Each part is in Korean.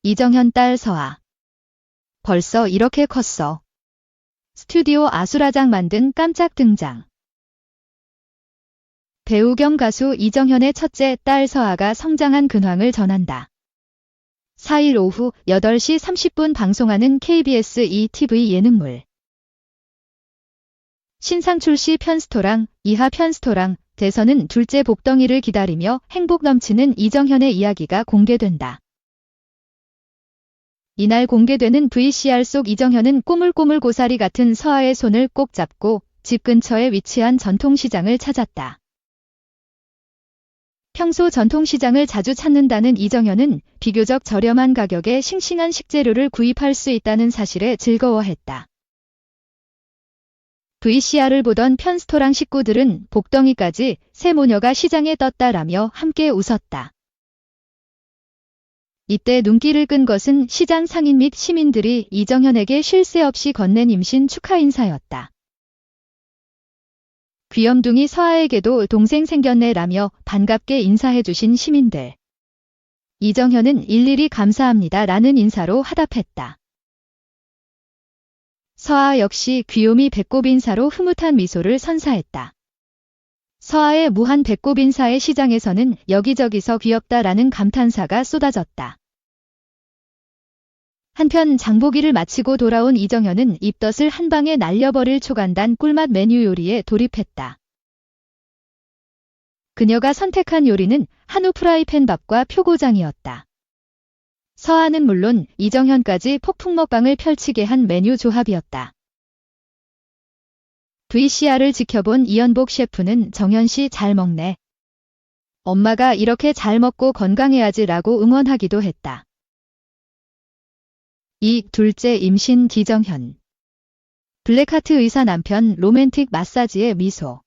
이정현 딸 서아. 벌써 이렇게 컸어. 스튜디오 아수라장 만든 깜짝 등장. 배우 겸 가수 이정현의 첫째 딸 서아가 성장한 근황을 전한다. 4일 오후 8시 30분 방송하는 KBS ETV 예능물. 신상 출시 편스토랑 이하 편스토랑 대선은 둘째 복덩이를 기다리며 행복 넘치는 이정현의 이야기가 공개된다. 이날 공개되는 VCR 속 이정현은 꼬물꼬물 고사리 같은 서아의 손을 꼭 잡고 집 근처에 위치한 전통시장을 찾았다. 평소 전통시장을 자주 찾는다는 이정현은 비교적 저렴한 가격에 싱싱한 식재료를 구입할 수 있다는 사실에 즐거워했다. VCR을 보던 편스토랑 식구들은 복덩이까지 새 모녀가 시장에 떴다라며 함께 웃었다. 이때 눈길을 끈 것은 시장 상인 및 시민들이 이정현에게 쉴 새 없이 건넨 임신 축하 인사였다. 귀염둥이 서아에게도 동생 생겼네라며 반갑게 인사해주신 시민들. 이정현은 일일이 감사합니다라는 인사로 화답했다. 서아 역시 귀요미 배꼽 인사로 흐뭇한 미소를 선사했다. 서아의 무한 배꼽 인사에 시장에서는 여기저기서 귀엽다라는 감탄사가 쏟아졌다. 한편 장보기를 마치고 돌아온 이정현은 입덧을 한 방에 날려버릴 초간단 꿀맛 메뉴 요리에 돌입했다. 그녀가 선택한 요리는 한우 프라이팬 밥과 표고장이었다. 서아는 물론 이정현까지 폭풍 먹방을 펼치게 한 메뉴 조합이었다. VCR을 지켜본 이연복 셰프는 정현 씨 잘 먹네. 엄마가 이렇게 잘 먹고 건강해야지라고 응원하기도 했다. 이 둘째 임신 기정현. 블랙하트 의사 남편 로맨틱 마사지에 미소.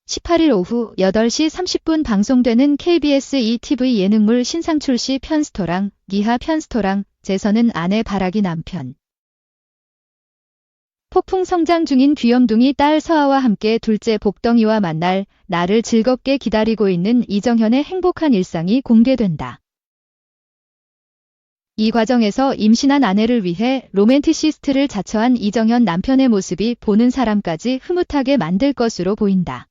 18일 오후 8시 30분 방송되는 KBS ETV 예능물 신상 출시 편스토랑 이하 편스토랑 재선은 아내 바라기 남편. 폭풍 성장 중인 귀염둥이 딸 서아와 함께 둘째 복덩이와 만날 날을 즐겁게 기다리고 있는 이정현의 행복한 일상이 공개된다. 이 과정에서 임신한 아내를 위해 로맨티시스트를 자처한 이정현 남편의 모습이 보는 사람까지 흐뭇하게 만들 것으로 보인다.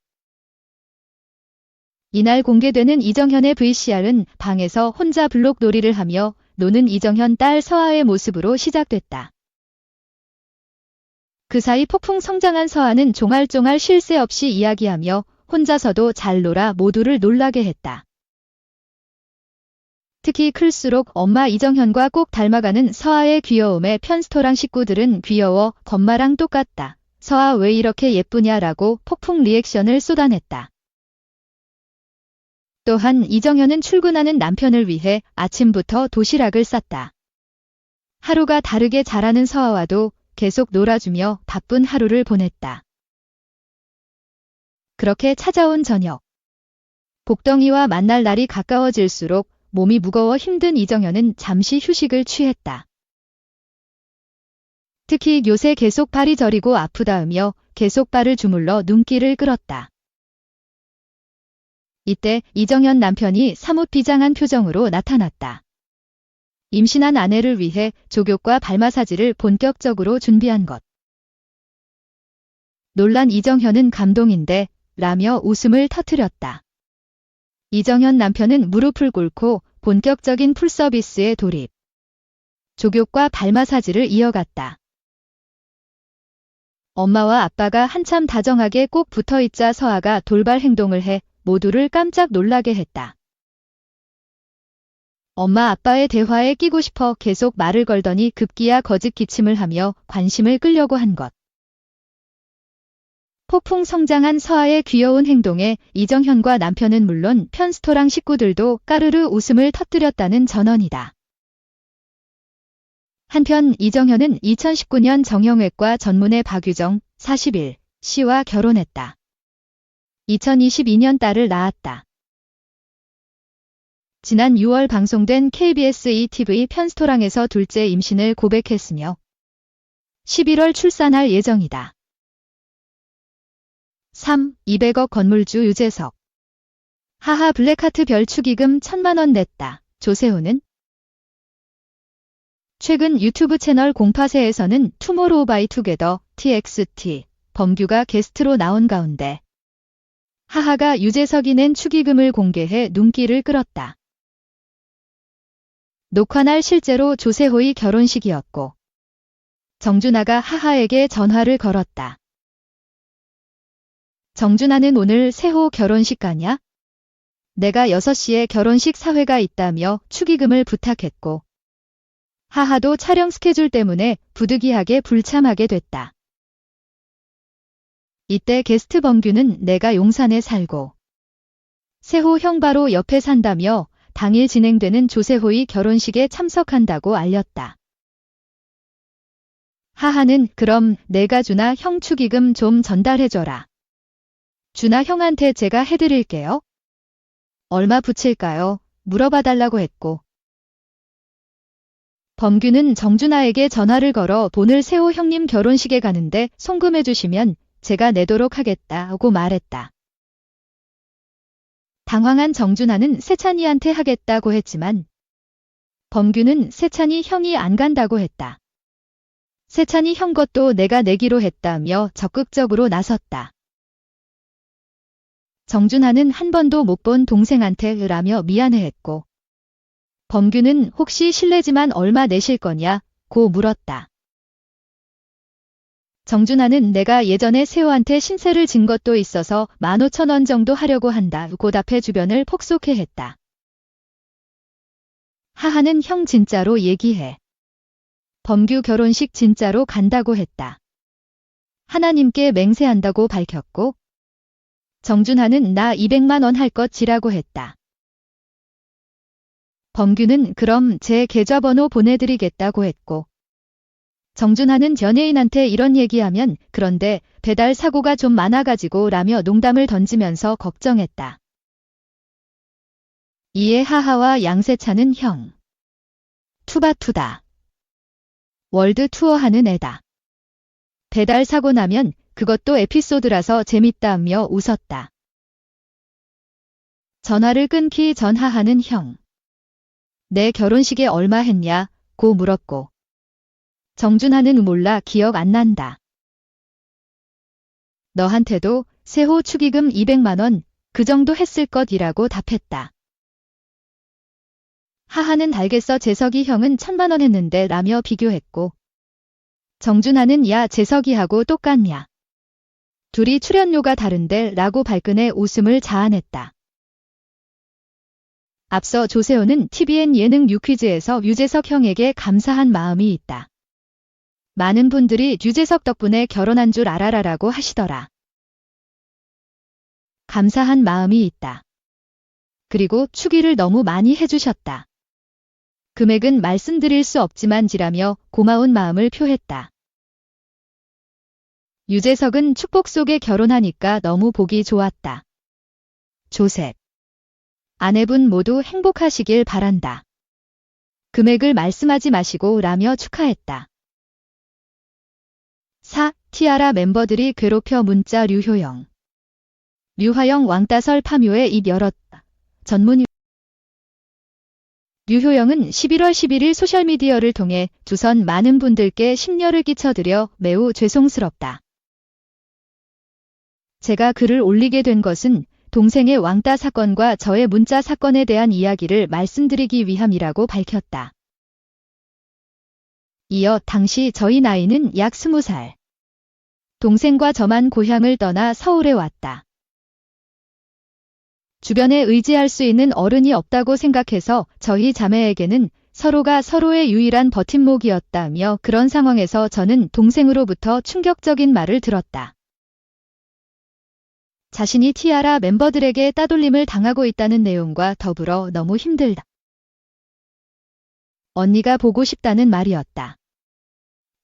이날 공개되는 이정현의 VCR은 방에서 혼자 블록 놀이를 하며 노는 이정현 딸 서아의 모습으로 시작됐다. 그 사이 폭풍 성장한 서아는 종알종알 쉴 새 없이 이야기하며 혼자서도 잘 놀아 모두를 놀라게 했다. 특히 클수록 엄마 이정현과 꼭 닮아가는 서아의 귀여움에 편스토랑 식구들은 귀여워 엄마랑 똑같다. 서아 왜 이렇게 예쁘냐라고 폭풍 리액션을 쏟아냈다. 또한 이정현은 출근하는 남편을 위해 아침부터 도시락을 쌌다. 하루가 다르게 자라는 서아와도 계속 놀아주며 바쁜 하루를 보냈다. 그렇게 찾아온 저녁. 복덩이와 만날 날이 가까워질수록 몸이 무거워 힘든 이정현은 잠시 휴식을 취했다. 특히 요새 계속 발이 저리고 아프다으며 계속 발을 주물러 눈길을 끌었다. 이때 이정현 남편이 사뭇 비장한 표정으로 나타났다. 임신한 아내를 위해 족욕과 발 마사지를 본격적으로 준비한 것. 놀란 이정현은 감동인데 라며 웃음을 터뜨렸다. 이정현 남편은 무릎을 꿇고 본격적인 풀서비스에 돌입. 족욕과 발 마사지를 이어갔다. 엄마와 아빠가 한참 다정하게 꼭 붙어있자 서아가 돌발 행동을 해 모두를 깜짝 놀라게 했다. 엄마 아빠의 대화에 끼고 싶어 계속 말을 걸더니 급기야 거짓 기침을 하며 관심을 끌려고 한 것. 폭풍 성장한 서아의 귀여운 행동에 이정현과 남편은 물론 편스토랑 식구들도 까르르 웃음을 터뜨렸다는 전언이다. 한편 이정현은 2019년 정형외과 전문의 박유정 41 씨와 결혼했다. 2022년 딸을 낳았다. 지난 6월 방송된 KBS ETV 편스토랑에서 둘째 임신을 고백했으며 11월 출산할 예정이다. 3. 200억 건물주 유재석. 하하 블랙하트 별 축의금 1000만 원 냈다. 조세호는 최근 유튜브 채널 공파세에서는 투모로우 바이 투게더 TXT 범규가 게스트로 나온 가운데 하하가 유재석이 낸 축의금을 공개해 눈길을 끌었다. 녹화날 실제로 조세호의 결혼식이었고 정준하가 하하에게 전화를 걸었다. 정준하는 오늘 세호 결혼식 가냐? 내가 6시에 결혼식 사회가 있다며 축의금을 부탁했고 하하도 촬영 스케줄 때문에 부득이하게 불참하게 됐다. 이때 게스트 범규는 내가 용산에 살고 세호 형 바로 옆에 산다며 당일 진행되는 조세호의 결혼식에 참석한다고 알렸다. 하하는 그럼 내가 준하 형 축의금 좀 전달해줘라. 준하 형한테 제가 해드릴게요. 얼마 붙일까요? 물어봐달라고 했고 범규는 정준하에게 전화를 걸어 오늘 세호 형님 결혼식에 가는데 송금해주시면 제가 내도록 하겠다고 말했다. 당황한 정준하는 세찬이한테 하겠다고 했지만 범규는 세찬이 형이 안 간다고 했다. 세찬이 형 것도 내가 내기로 했다며 적극적으로 나섰다. 정준하는 한 번도 못 본 동생한테 라며 미안해했고 범규는 혹시 실례지만 얼마 내실 거냐고 물었다. 정준하는 내가 예전에 세호한테 신세를 진 것도 있어서 15,000원 정도 하려고 한다고 답해 주변을 폭소케 했다. 하하는 형 진짜로 얘기해. 범규 결혼식 진짜로 간다고 했다. 하나님께 맹세한다고 밝혔고 정준하는 나 200만 원 할 것이라고 했다. 범규는 그럼 제 계좌번호 보내드리겠다고 했고 정준하는 연예인한테 이런 얘기하면 그런데 배달 사고가 좀 많아가지고 라며 농담을 던지면서 걱정했다. 이에 하하와 양세찬은 형. 투바투다. 월드 투어하는 애다. 배달 사고 나면 그것도 에피소드라서 재밌다며 웃었다. 전화를 끊기 전 하하는 형. 내 결혼식에 얼마 했냐고 물었고 정준하는 몰라 기억 안 난다. 너한테도 세호 축의금 200만 원 그 정도 했을 것이라고 답했다. 하하는 알겠어 재석이 형은 1,000만 원 했는데 라며 비교했고 정준하는 야 재석이하고 똑같냐. 둘이 출연료가 다른데 라고 발끈해 웃음을 자아냈다. 앞서 조세호는 TVN 예능 뉴퀴즈에서 유재석 형에게 감사한 마음이 있다. 많은 분들이 유재석 덕분에 결혼한 줄 알아라라고 하시더라. 감사한 마음이 있다. 그리고 축의를 너무 많이 해주셨다. 금액은 말씀드릴 수 없지만지라며 고마운 마음을 표했다. 유재석은 축복 속에 결혼하니까 너무 보기 좋았다. 조셉. 아내분 모두 행복하시길 바란다. 금액을 말씀하지 마시고 라며 축하했다. 4. 티아라 멤버들이 괴롭혀 문자 류효영. 류화영 왕따설 파묘에 입 열었다. 전문 류효영은 11월 11일 소셜미디어를 통해 우선 많은 분들께 심려를 끼쳐드려 매우 죄송스럽다. 제가 글을 올리게 된 것은 동생의 왕따 사건과 저의 문자 사건에 대한 이야기를 말씀드리기 위함이라고 밝혔다. 이어 당시 저희 나이는 약 20살. 동생과 저만 고향을 떠나 서울에 왔다. 주변에 의지할 수 있는 어른이 없다고 생각해서 저희 자매에게는 서로가 서로의 유일한 버팀목이었다며 그런 상황에서 저는 동생으로부터 충격적인 말을 들었다. 자신이 티아라 멤버들에게 따돌림을 당하고 있다는 내용과 더불어 너무 힘들다. 언니가 보고 싶다는 말이었다.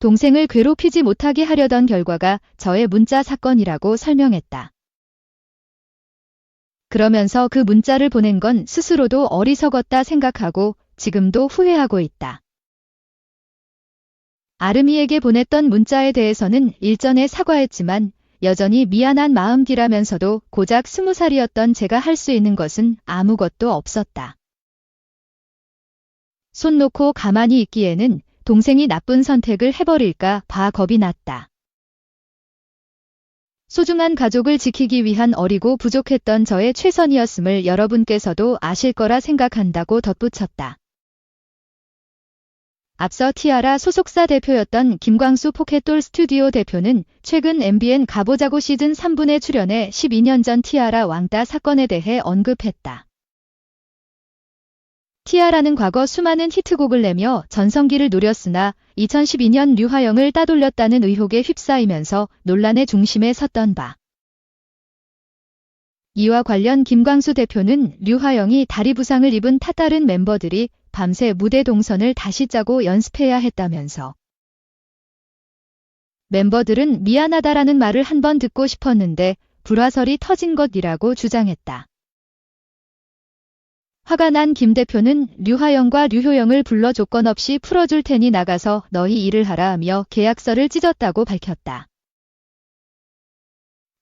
동생을 괴롭히지 못하게 하려던 결과가 저의 문자 사건이라고 설명했다. 그러면서 그 문자를 보낸 건 스스로도 어리석었다 생각하고 지금도 후회하고 있다. 아름이에게 보냈던 문자에 대해서는 일전에 사과했지만 여전히 미안한 마음이라면서도 고작 20살이었던 제가 할 수 있는 것은 아무것도 없었다. 손 놓고 가만히 있기에는 동생이 나쁜 선택을 해버릴까 봐 겁이 났다. 소중한 가족을 지키기 위한 어리고 부족했던 저의 최선이었음을 여러분께서도 아실 거라 생각한다고 덧붙였다. 앞서 티아라 소속사 대표였던 김광수 포켓돌 스튜디오 대표는 최근 MBN 가보자고 시즌 3분에 출연해 12년 전 티아라 왕따 사건에 대해 언급했다. 티아라는 과거 수많은 히트곡을 내며 전성기를 누렸으나 2012년 류하영을 따돌렸다는 의혹에 휩싸이면서 논란의 중심에 섰던 바. 이와 관련 김광수 대표는 류하영이 다리 부상을 입은 탓 다른 멤버들이 밤새 무대 동선을 다시 짜고 연습해야 했다면서 멤버들은 미안하다라는 말을 한 번 듣고 싶었는데 불화설이 터진 것이라고 주장했다. 화가 난 김 대표는 류하영과 류효영을 불러 조건 없이 풀어줄 테니 나가서 너희 일을 하라 하며 계약서를 찢었다고 밝혔다.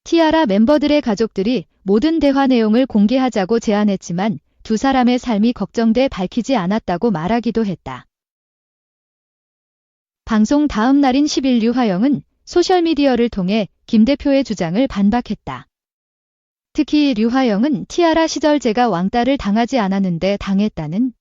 티아라 멤버들의 가족들이 모든 대화 내용을 공개하자고 제안했지만 두 사람의 삶이 걱정돼 밝히지 않았다고 말하기도 했다. 방송 다음 날인 10일 류하영은 소셜미디어를 통해 김 대표의 주장을 반박했다. 특히 류하영은 티아라 시절 제가 왕따를 당하지 않았는데 당했다는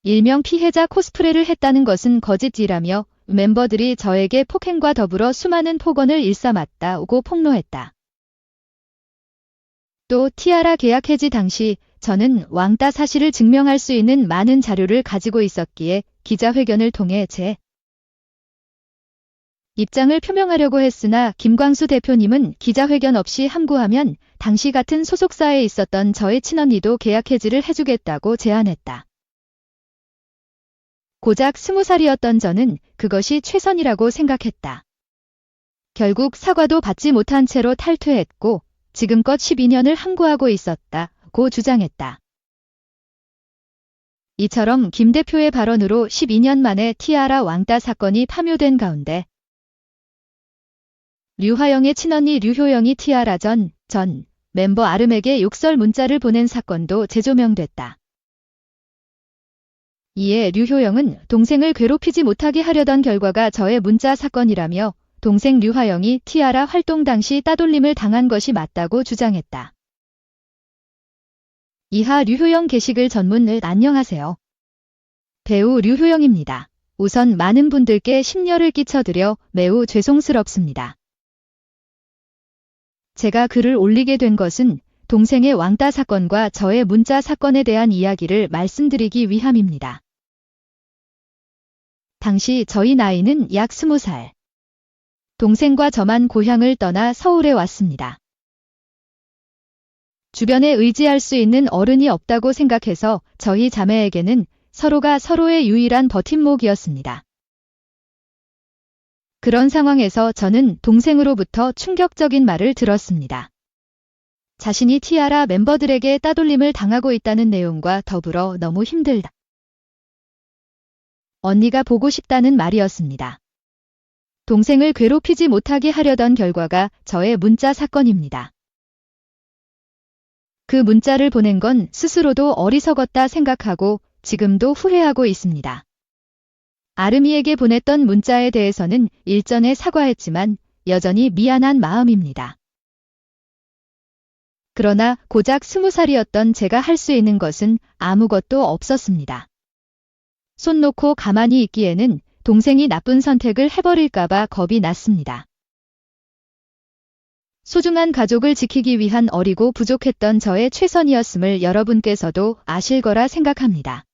일명 피해자 코스프레를 했다는 것은 거짓이라며 멤버들이 저에게 폭행과 더불어 수많은 폭언을 일삼았다고 폭로했다. 또 티아라 계약 해지 당시 저는 왕따 사실을 증명할 수 있는 많은 자료를 가지고 있었기에 기자회견을 통해 제 입장을 표명하려고 했으나 김광수 대표님은 기자회견 없이 함구하면 당시 같은 소속사에 있었던 저의 친언니도 계약 해지를 해주겠다고 제안했다. 고작 20살이었던 저는 그것이 최선이라고 생각했다. 결국 사과도 받지 못한 채로 탈퇴했고 지금껏 12년을 함구하고 있었다고 주장했다. 이처럼 김 대표의 발언으로 12년 만에 티아라 왕따 사건이 파묘된 가운데 류하영의 친언니 류효영이 티아라 전 멤버 아름에게 욕설 문자를 보낸 사건도 재조명됐다. 이에 류효영은 동생을 괴롭히지 못하게 하려던 결과가 저의 문자 사건이라며 동생 류하영이 티아라 활동 당시 따돌림을 당한 것이 맞다고 주장했다. 이하 류효영 게시글 전문을 안녕하세요. 배우 류효영입니다. 우선 많은 분들께 심려를 끼쳐드려 매우 죄송스럽습니다. 제가 글을 올리게 된 것은 동생의 왕따 사건과 저의 문자 사건에 대한 이야기를 말씀드리기 위함입니다. 당시 저희 나이는 약 20살. 동생과 저만 고향을 떠나 서울에 왔습니다. 주변에 의지할 수 있는 어른이 없다고 생각해서 저희 자매에게는 서로가 서로의 유일한 버팀목이었습니다. 그런 상황에서 저는 동생으로부터 충격적인 말을 들었습니다. 자신이 티아라 멤버들에게 따돌림을 당하고 있다는 내용과 더불어 너무 힘들다. 언니가 보고 싶다는 말이었습니다. 동생을 괴롭히지 못하게 하려던 결과가 저의 문자 사건입니다. 그 문자를 보낸 건 스스로도 어리석었다 생각하고 지금도 후회하고 있습니다. 아름이에게 보냈던 문자에 대해서는 일전에 사과했지만 여전히 미안한 마음입니다. 그러나 고작 20살이었던 제가 할 수 있는 것은 아무것도 없었습니다. 손 놓고 가만히 있기에는 동생이 나쁜 선택을 해버릴까봐 겁이 났습니다. 소중한 가족을 지키기 위한 어리고 부족했던 저의 최선이었음을 여러분께서도 아실 거라 생각합니다.